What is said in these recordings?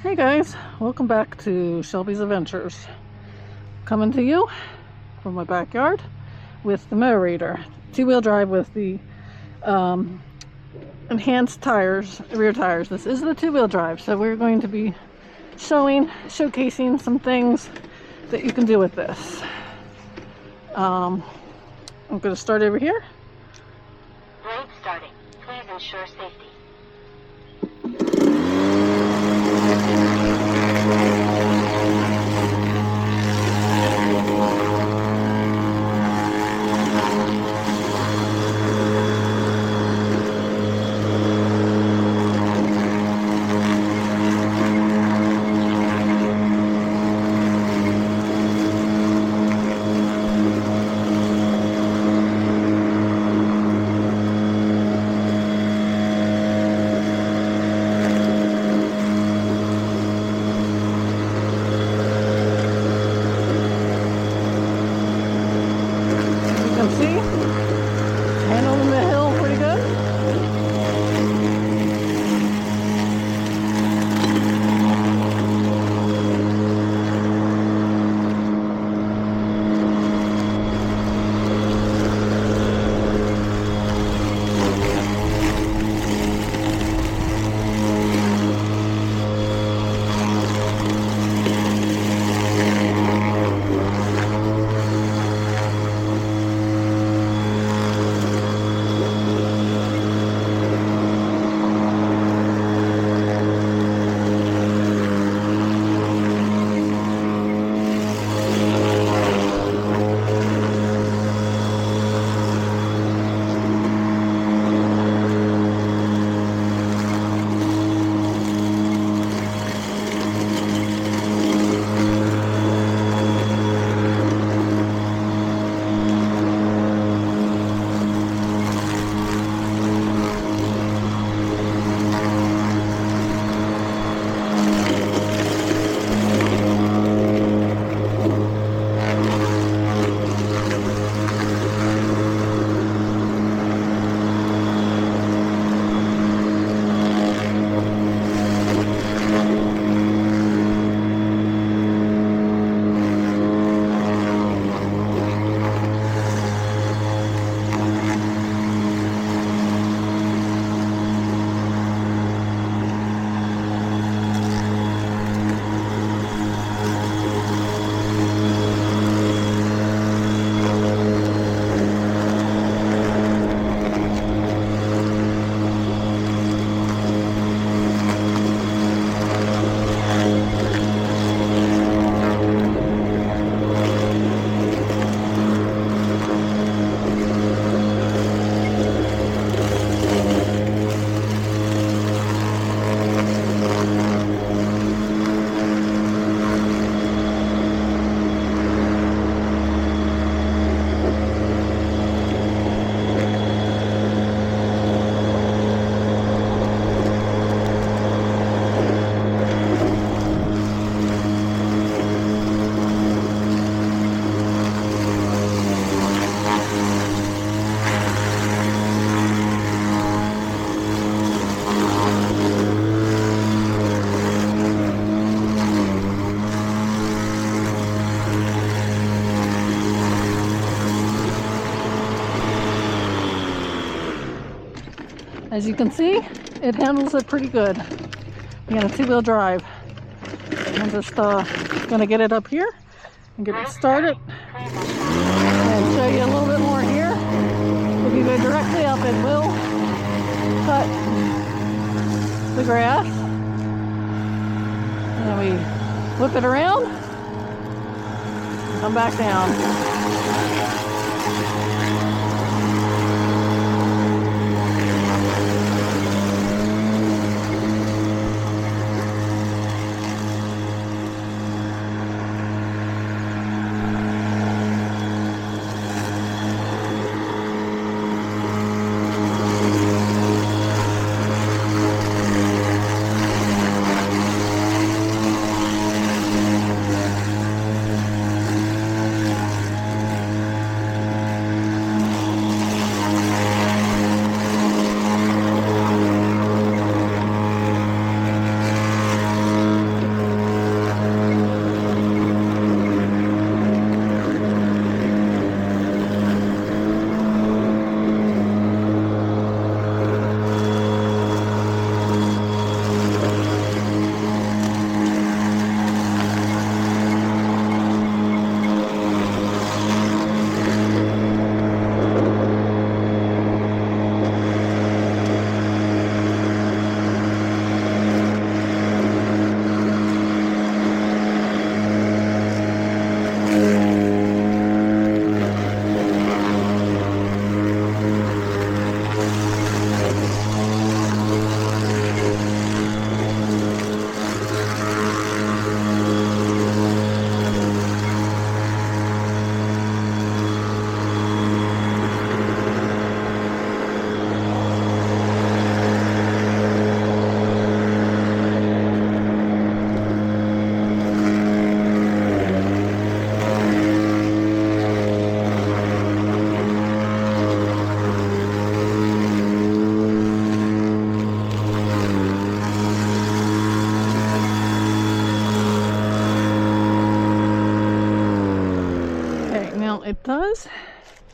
Hey guys, welcome back to Shelby's Adventures. Coming to you from my backyard with the Mowrator. Two-wheel drive with the enhanced tires, rear tires. This is the two-wheel drive, so we're going to be showcasing some things that you can do with this. I'm going to start over here. Blade starting. Please ensure safety. See, handling the hill pretty good. As you can see, it handles it pretty good. Again, a two-wheel drive. I'm just gonna get it up here and get it started and show you a little bit more here. If you go directly up, it will cut the grass. And then we whip it around, come back down.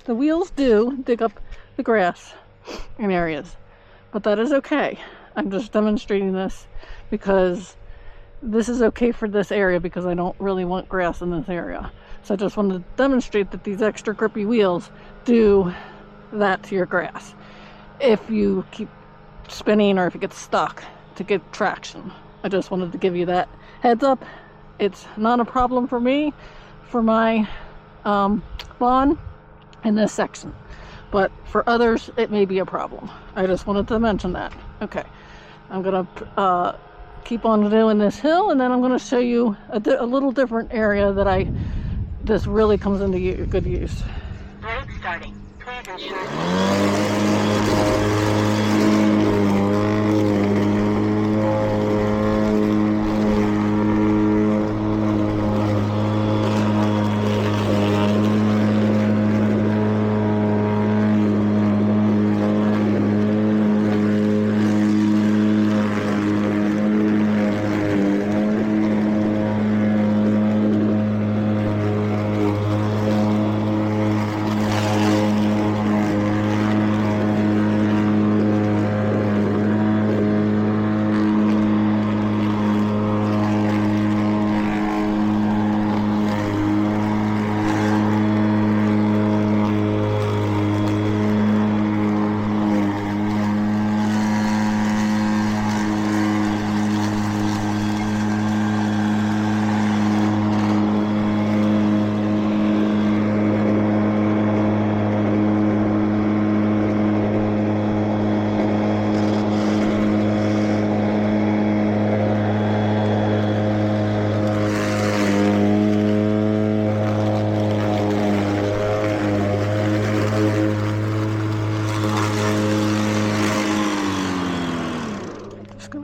the wheels do dig up the grass in areas, but that is okay. I'm just demonstrating this because this is okay for this area, because I don't really want grass in this area. So I just wanted to demonstrate that these extra grippy wheels do that to your grass if you keep spinning or if it gets stuck, to get traction. I just wanted to give you that heads up. It's not a problem for me, for my lawn in this section, but for others it may be a problem. I just wanted to mention that. Okay, I'm gonna keep on doing this hill, and then I'm going to show you a little different area that this really comes into good use. Brake starting. Please ensure.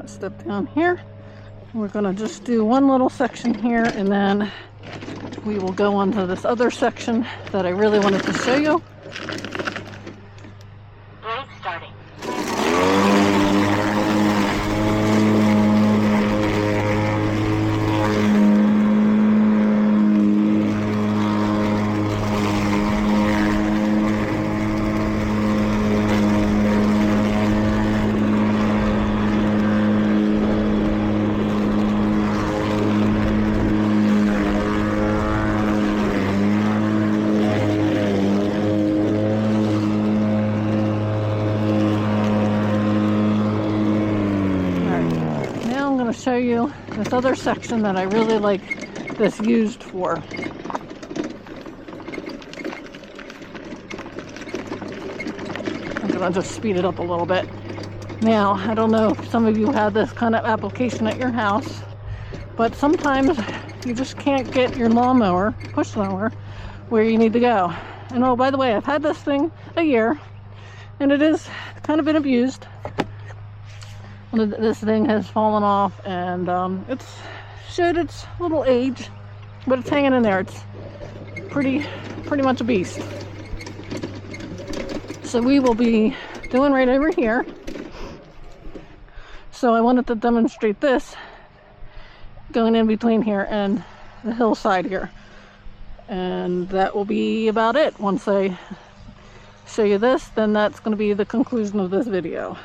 Step down here. We're going to just do one little section here, and then we will go on to this other section that I really wanted to show you. Brake starting. Show you this other section that I really like this used for. I'm gonna just speed it up a little bit. Now, I don't know if some of you have this kind of application at your house, but sometimes you just can't get your lawnmower, push mower, where you need to go. And oh, by the way, I've had this thing a year, and it is kind of been abused. This thing has fallen off, and it's showed its little age, but it's hanging in there. It's pretty much a beast. So we will be doing right over here. So I wanted to demonstrate this going in between here and the hillside here, and that will be about it. Once I show you this, then that's going to be the conclusion of this video.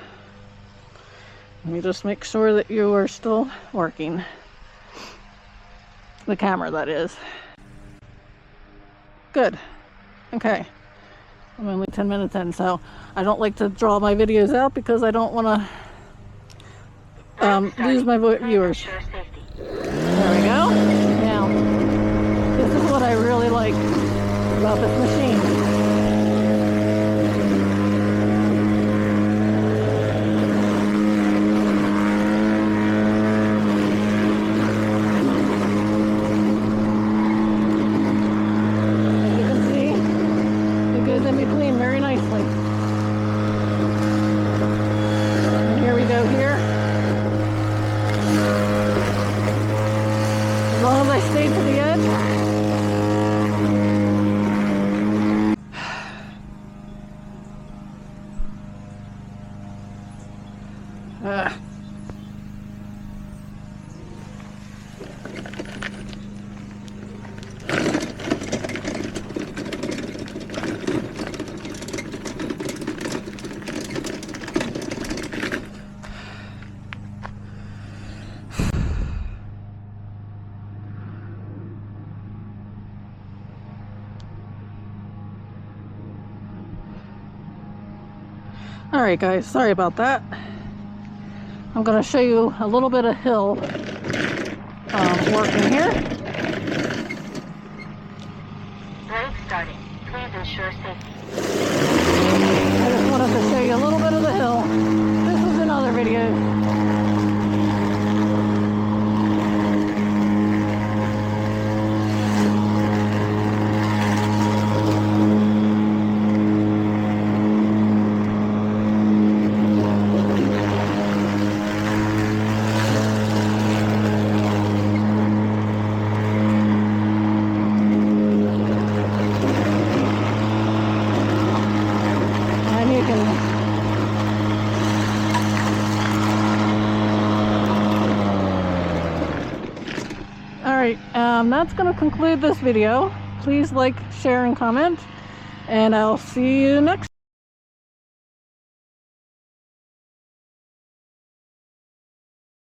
Let me just make sure that you are still working. The camera, that is. Good. Okay. I'm only 10 minutes in, so I don't like to draw my videos out because I don't want to lose my viewers. There we go. Now, this is what I really like about this machine. Alright guys, sorry about that. I'm going to show you a little bit of hill working here. Brake starting. Please ensure safety. I just wanted to show you a little bit of the hill. This was another video. And you can Alright, that's going to conclude this video. Please like, share, and comment. And I'll see you next